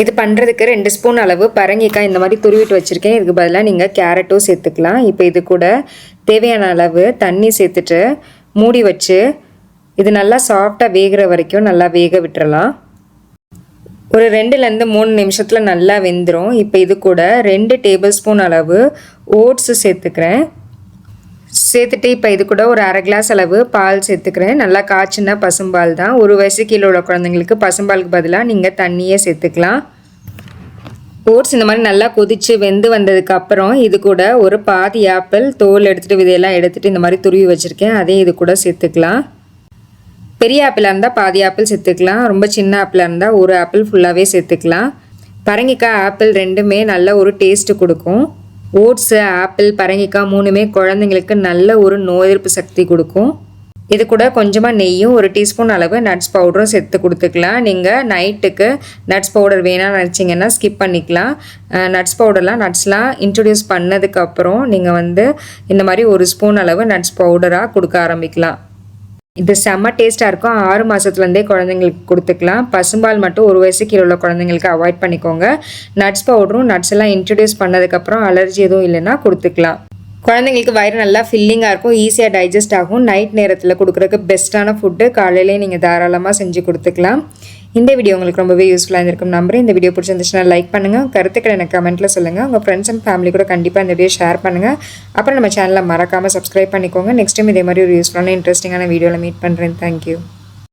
இது பண்ணுறதுக்கு 2 ஸ்பூன் அளவு பரங்கிக்காய் இந்த மாதிரி துருவிட்டு வச்சுருக்கேன். இதுக்கு பதிலாக நீங்கள் கேரட்டும் சேர்த்துக்கலாம். இப்போ இது கூட தேவையான அளவு தண்ணி சேர்த்துட்டு மூடி வச்சு இது நல்லா சாஃப்டாக வேகிற வரைக்கும் நல்லா வேக விட்டுறலாம். ஒரு 2லேருந்து 3 நிமிஷத்தில் நல்லா வெந்துடும். இப்போ இது கூட 2 டேபிள் ஸ்பூன் அளவு ஓட்ஸு சேர்த்துக்கிறேன். சேர்த்துட்டு இப்போ இது கூட ஒரு 1/2 கிளாஸ் அளவு பால் சேர்த்துக்கிறேன். நல்லா காய்ச்சினா பசும்பால் தான். 1 வயசு கீழே உள்ள குழந்தைங்களுக்கு பசும்பாலுக்கு பதிலாக நீங்கள் தண்ணியே சேர்த்துக்கலாம். ஓட்ஸ் இந்த மாதிரி நல்லா கொதித்து வெந்து வந்ததுக்கப்புறம் இது கூட ஒரு பாதி ஆப்பிள் தோல் எடுத்துகிட்டு விதையெல்லாம் எடுத்துகிட்டு இந்த மாதிரி துருவி வச்சுருக்கேன். அதையும் இது கூட சேர்த்துக்கலாம். பெரிய ஆப்பிளாக இருந்தால் பாதி ஆப்பிள் சேர்த்துக்கலாம். ரொம்ப சின்ன ஆப்பிளாக இருந்தால் ஒரு ஆப்பிள் ஃபுல்லாகவே சேர்த்துக்கலாம். பரங்கிக்காய் ஆப்பிள் ரெண்டுமே நல்ல ஒரு டேஸ்ட்டு கொடுக்கும். ஓட்ஸு ஆப்பிள் பரங்கிக்காய் 3மே குழந்தைங்களுக்கு நல்ல ஒரு நோய் எதிர்ப்பு சக்தி கொடுக்கும். இது கூட கொஞ்சமாக நெய்யும் 1 டீஸ்பூன் அளவு நட்ஸ் பவுடரும் சேர்த்து கொடுத்துக்கலாம். நீங்கள் நைட்டுக்கு நட்ஸ் பவுடர் வேணாம்னு நினச்சிங்கன்னா ஸ்கிப் பண்ணிக்கலாம். நட்ஸ்லாம் இன்ட்ரடியூஸ் பண்ணதுக்கப்புறம் நீங்கள் இந்த மாதிரி 1 ஸ்பூன் அளவு நட்ஸ் பவுடராக கொடுக்க ஆரம்பிக்கலாம். இது செம்ம டேஸ்ட்டாக இருக்கும். 6 மாதத்துலேருந்தே குழந்தைங்களுக்கு கொடுத்துக்கலாம். பசும்பால் மட்டும் 1 வயசு கீழே உள்ள குழந்தைங்களுக்கு அவாய்ட் பண்ணிக்கோங்க. நட்ஸ் பவுடரும் நட்ஸ் எல்லாம் இன்ட்ரடியூஸ் பண்ணதுக்கப்புறம் அலர்ஜி எதுவும் இல்லைன்னா கொடுத்துக்கலாம். குழந்தைங்களுக்கு வயிறு நல்லா ஃபில்லிங்காக இருக்கும், ஈஸியாக டைஜஸ்ட் ஆகும். நைட் நேரத்தில் கொடுக்குறதுக்கு பெஸ்ட்டான ஃபுட்டு காலையிலே நீங்கள் தாராளமாக செஞ்சு கொடுத்துக்கலாம். இந்த வீடியோ உங்களுக்கு ரொம்பவே யூஸ்ஃபுல்லாக இருந்திருக்கும் நம்புறேன். இந்த வீடியோ பிடிச்சிருந்துச்சுன்னா லைக் பண்ணுங்கள். கருத்துக்களை எனக்கு கமெண்ட்டில் சொல்லுங்கள். உங்கள் ஃப்ரெண்ட்ஸ் அண்ட் ஃபேமிலி கூட கண்டிப்பாக இந்த வீடியோ ஷேர் பண்ணுங்கள். அப்புறம் நம்ம சேனலை மறக்காமல் சப்ஸ்கிரைப் பண்ணிக்கோங்க. நெக்ஸ்ட் டைம் இதே மாதிரி ஒரு யூஸ்ஃபுல்லான இன்ட்ரெஸ்டிங்கான வீடியோவில் மீட் பண்ணுறேன். தேங்க்யூ.